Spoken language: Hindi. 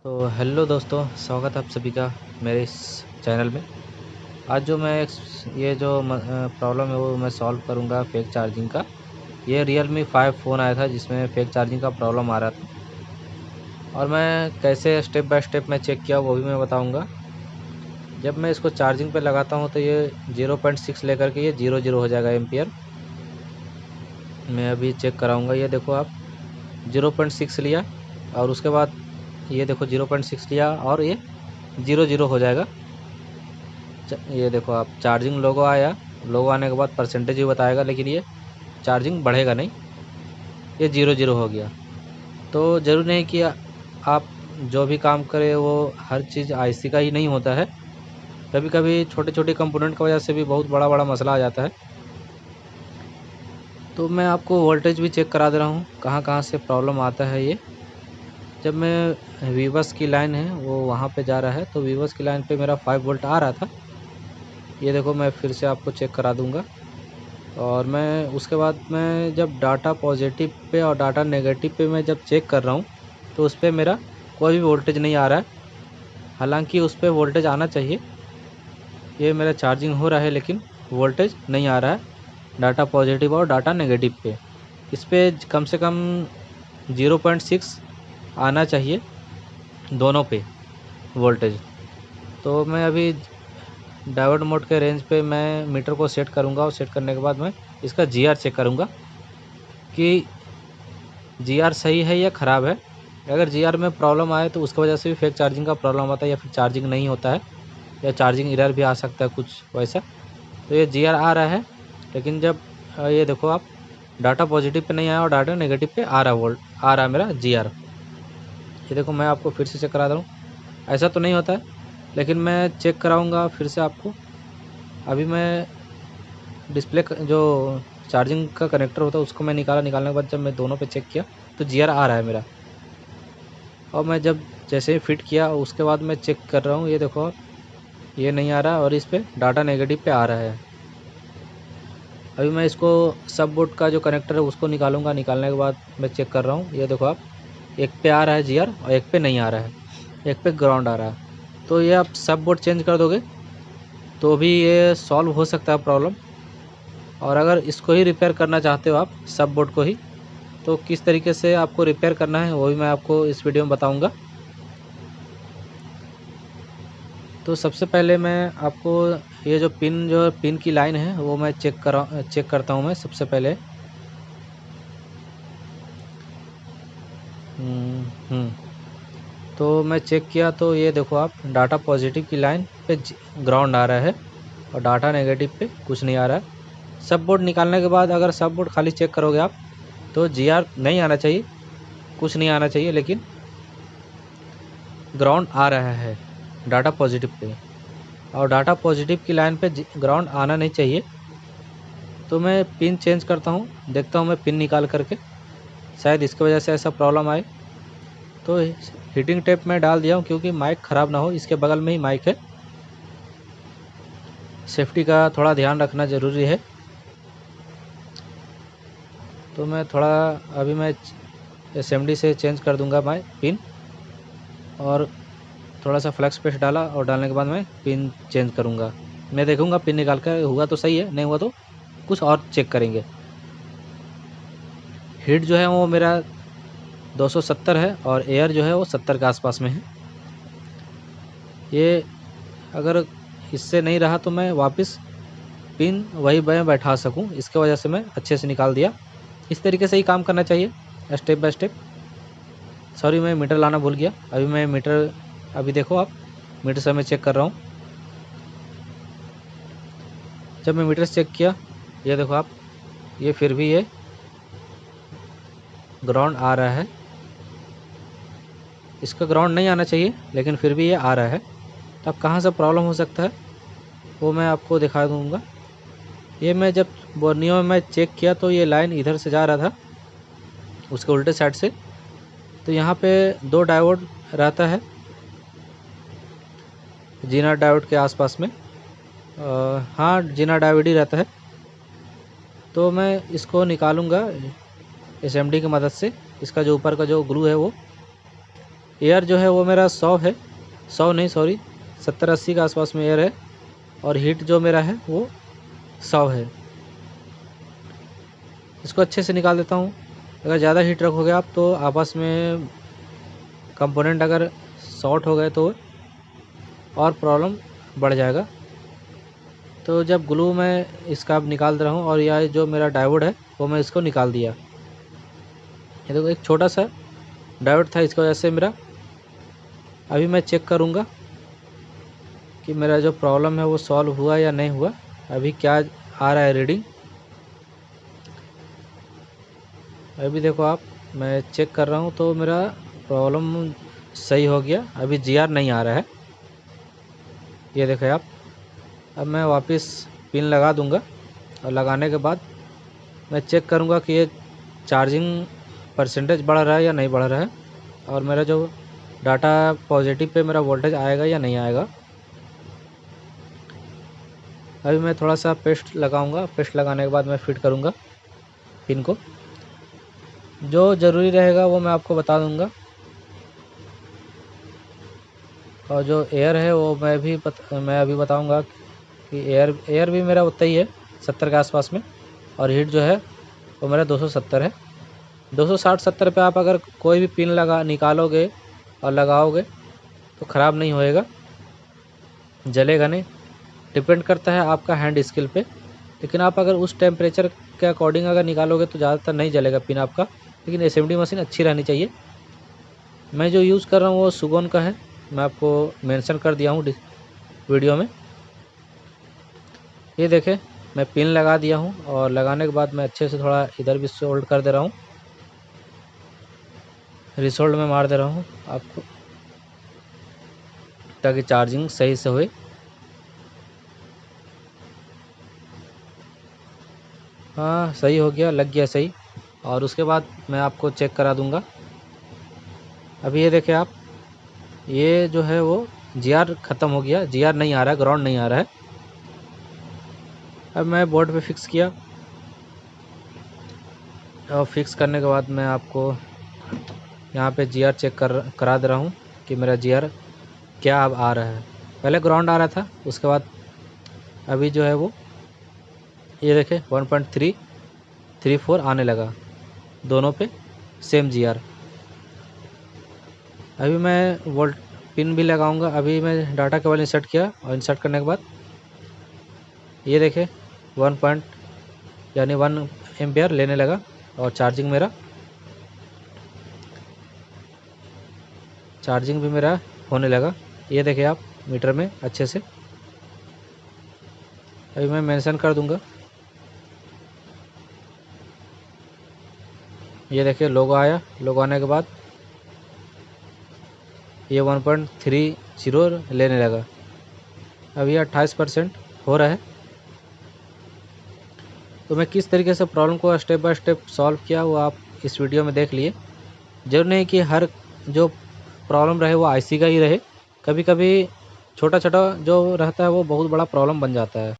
तो हेलो दोस्तों, स्वागत है आप सभी का मेरे इस चैनल में। आज जो मैं ये जो प्रॉब्लम है वो मैं सॉल्व करूंगा फेक चार्जिंग का। ये Realme 5 फ़ोन आया था जिसमें फेक चार्जिंग का प्रॉब्लम आ रहा था, और मैं कैसे स्टेप बाय स्टेप मैं चेक किया वो भी मैं बताऊंगा। जब मैं इसको चार्जिंग पे लगाता हूं तो ये 0.6 लेकर के ये 0 हो जाएगा एम्पियर। मैं अभी चेक कराऊंगा। ये देखो आप, 0.6 लिया और उसके बाद ये देखो 0.6 लिया और ये 0 हो जाएगा। ये देखो आप, चार्जिंग लोगो आया। लोगो आने के बाद परसेंटेज भी बताएगा, लेकिन ये चार्जिंग बढ़ेगा नहीं, ये 0 हो गया। तो ज़रूरी नहीं कि आप जो भी काम करें वो हर चीज़ आईसी का ही नहीं होता है। कभी कभी छोटे छोटे कंपोनेंट की वजह से भी बहुत बड़ा बड़ा मसला आ जाता है। तो मैं आपको वोल्टेज भी चेक करा दे रहा हूँ कहाँ कहाँ से प्रॉब्लम आता है। ये जब मैं वीवस की लाइन है वो वहाँ पे जा रहा है, तो वीवस की लाइन पे मेरा 5 वोल्ट आ रहा था। ये देखो, मैं फिर से आपको चेक करा दूँगा। और मैं उसके बाद मैं जब डाटा पॉजिटिव पे और डाटा नेगेटिव पे मैं जब चेक कर रहा हूँ, तो उस पर मेरा कोई भी वोल्टेज नहीं आ रहा है। हालांकि उस पर वोल्टेज आना चाहिए। ये मेरा चार्जिंग हो रहा है लेकिन वोल्टेज नहीं आ रहा है डाटा पॉजिटिव और डाटा नेगेटिव पे। इस पर कम से कम 0.6 आना चाहिए दोनों पे वोल्टेज। तो मैं अभी डायोड मोड के रेंज पे मैं मीटर को सेट करूँगा, और सेट करने के बाद मैं इसका जीआर चेक करूँगा कि जीआर सही है या ख़राब है। अगर जीआर में प्रॉब्लम आए तो उसकी वजह से भी फेक चार्जिंग का प्रॉब्लम आता है, या फिर चार्जिंग नहीं होता है, या चार्जिंग एरर भी आ सकता है कुछ वैसा। तो ये जीआर आ रहा है, लेकिन जब ये देखो आप, डाटा पॉजिटिव पे नहीं आया और डाटा नेगेटिव पे आ रहा आ रहा है मेरा जीआर। ये देखो, मैं आपको फिर से चेक करा दूँ। ऐसा तो नहीं होता है, लेकिन मैं चेक कराऊँगा फिर से आपको। अभी मैं डिस्प्ले जो चार्जिंग का कनेक्टर होता है उसको मैं निकालने के बाद जब मैं दोनों पे चेक किया तो जीआर आ रहा है मेरा। और मैं जब जैसे ही फिट किया उसके बाद मैं चेक कर रहा हूँ, ये देखो आप, ये नहीं आ रहा और इस पर डाटा नेगेटिव पे आ रहा है। अभी मैं इसको सब बोर्ड का जो कनेक्टर है उसको निकालूंगा। निकालने के बाद मैं चेक कर रहा हूँ। ये देखो आप, एक पे आ रहा है जीआर और एक पे नहीं आ रहा है, एक पे ग्राउंड आ रहा है। तो ये आप सब बोर्ड चेंज कर दोगे तो भी ये सॉल्व हो सकता है प्रॉब्लम। और अगर इसको ही रिपेयर करना चाहते हो आप, सब बोर्ड को ही, तो किस तरीके से आपको रिपेयर करना है वो भी मैं आपको इस वीडियो में बताऊंगा। तो सबसे पहले मैं आपको ये जो पिन की लाइन है वो मैं चेक करता हूँ मैं सबसे पहले। हम्म तो मैं चेक किया तो ये देखो आप, डाटा पॉजिटिव की लाइन पे ग्राउंड आ रहा है और डाटा नेगेटिव पे कुछ नहीं आ रहा है। सब बोर्ड निकालने के बाद अगर सब बोर्ड खाली चेक करोगे आप तो जीआर नहीं आना चाहिए, कुछ नहीं आना चाहिए, लेकिन ग्राउंड आ रहा है डाटा पॉजिटिव पे, और डाटा पॉजिटिव की लाइन पे ग्राउंड आना नहीं चाहिए। तो मैं पिन चेंज करता हूँ, देखता हूँ मैं पिन निकाल करके, शायद इसकी वजह से ऐसा प्रॉब्लम आए। तो हीटिंग टेप में डाल दिया हूँ क्योंकि माइक ख़राब ना हो, इसके बगल में ही माइक है। सेफ्टी का थोड़ा ध्यान रखना ज़रूरी है। तो मैं थोड़ा अभी मैं एसएमडी से चेंज कर दूंगा मैं पिन, और थोड़ा सा फ्लैक्स पेस्ट डाला और डालने के बाद मैं पिन चेंज करूंगा। मैं देखूंगा पिन निकाल कर हुआ तो सही है, नहीं हुआ तो कुछ और चेक करेंगे। हीट जो है वो मेरा 270 है और एयर जो है वो 70 के आसपास में है। ये अगर इससे नहीं रहा तो मैं वापस पिन वही मैं बैठा सकूं, इसके वजह से मैं अच्छे से निकाल दिया। इस तरीके से ही काम करना चाहिए, स्टेप बाय स्टेप। सॉरी, मैं मीटर लाना भूल गया। अभी मैं मीटर, अभी देखो आप, मीटर से मैं चेक कर रहा हूँ। जब मैं मीटर से चेक किया, ये देखो आप, ये फिर भी ये ग्राउंड आ रहा है। इसका ग्राउंड नहीं आना चाहिए लेकिन फिर भी ये आ रहा है। तो अब कहाँ से प्रॉब्लम हो सकता है वो मैं आपको दिखा दूँगा। ये मैं जब बोर्नियो में मैं चेक किया तो ये लाइन इधर से जा रहा था, उसके उल्टे साइड से। तो यहाँ पे 2 डायोड रहता है जीना डायोड के आसपास में। हाँ, जीना डायोड ही रहता है। तो मैं इसको निकालूंगा एसएमडी की मदद से। इसका जो ऊपर का जो ग्लू है वो एयर जो है वो मेरा 100 है, 100 नहीं सॉरी 70-80 के आसपास में एयर है, और हीट जो मेरा है वो 100 है। इसको अच्छे से निकाल देता हूँ। अगर ज़्यादा हीट रखोगे आप तो आपस में कंपोनेंट अगर शॉर्ट हो गए तो और प्रॉब्लम बढ़ जाएगा। तो जब ग्लू मैं इसका अब निकाल दे रहा हूँ, और यह जो मेरा डायोड है वो मैं इसको निकाल दिया। ये देखो एक छोटा सा डायोड था, इसकी वजह से मेरा, अभी मैं चेक करूँगा कि मेरा जो प्रॉब्लम है वो सॉल्व हुआ या नहीं हुआ। अभी क्या आ रहा है रीडिंग, अभी देखो आप, मैं चेक कर रहा हूँ तो मेरा प्रॉब्लम सही हो गया। अभी जीआर नहीं आ रहा है, ये देखें आप। अब मैं वापस पिन लगा दूंगा, और लगाने के बाद मैं चेक करूंगा कि ये चार्जिंग परसेंटेज बढ़ रहा है या नहीं बढ़ रहा है, और मेरा जो डाटा पॉजिटिव पे मेरा वोल्टेज आएगा या नहीं आएगा। अभी मैं थोड़ा सा पेस्ट लगाऊंगा, पेस्ट लगाने के बाद मैं फिट करूंगा पिन को। जो ज़रूरी रहेगा वो मैं आपको बता दूंगा, और जो एयर है वो मैं अभी बताऊंगा कि एयर भी मेरा उतना ही है 70 के आसपास में, और हीट जो है वो मेरा 270 है। 260-70 पे आप अगर कोई भी पिन निकालोगे और लगाओगे तो ख़राब नहीं होएगा, जलेगा नहीं। डिपेंड करता है आपका हैंड स्किल पे, लेकिन आप अगर उस टेम्परेचर के अकॉर्डिंग अगर निकालोगे तो ज़्यादातर नहीं जलेगा पिन आपका। लेकिन एसएमडी मशीन अच्छी रहनी चाहिए। मैं जो यूज़ कर रहा हूँ वो सुगोन का है, मैं आपको मेंशन कर दिया हूँ वीडियो में। ये देखें मैं पिन लगा दिया हूँ, और लगाने के बाद मैं अच्छे से थोड़ा इधर भी सोल्ड कर दे रहा हूँ, रिसोल्ड में मार दे रहा हूँ आपको, ताकि चार्जिंग सही से होए। हाँ सही हो गया, लग गया सही। और उसके बाद मैं आपको चेक करा दूंगा। अभी ये देखें आप, ये जो है वो जीआर ख़त्म हो गया, जीआर नहीं आ रहा है, ग्राउंड नहीं आ रहा है। अब मैं बोर्ड पे फिक्स किया, और फिक्स करने के बाद मैं आपको यहाँ पे जीआर चेक करा दे रहा हूँ कि मेरा जीआर क्या अब आ रहा है। पहले ग्राउंड आ रहा था, उसके बाद अभी जो है वो ये देखें 1.334 आने लगा, दोनों पे सेम जीआर। अभी मैं वोल्ट पिन भी लगाऊंगा। अभी मैं डाटा केबल इंसर्ट किया, और इंसर्ट करने के बाद ये देखें 1 एम्पियर लेने लगा, और चार्जिंग भी मेरा होने लगा। ये देखें आप मीटर में अच्छे से। अभी मैं मेंशन कर दूंगा, ये देखिए लोगो आया। लोगो आने के बाद ये 1.30 लेने लगा। अभी 28% हो रहा है। तो मैं किस तरीके से प्रॉब्लम को स्टेप बाय स्टेप सॉल्व किया वो आप इस वीडियो में देख लिए। जरूर नहीं कि हर जो प्रॉब्लम रहे वो आईसी का ही रहे, कभी कभी छोटा छोटा जो रहता है वो बहुत बड़ा प्रॉब्लम बन जाता है।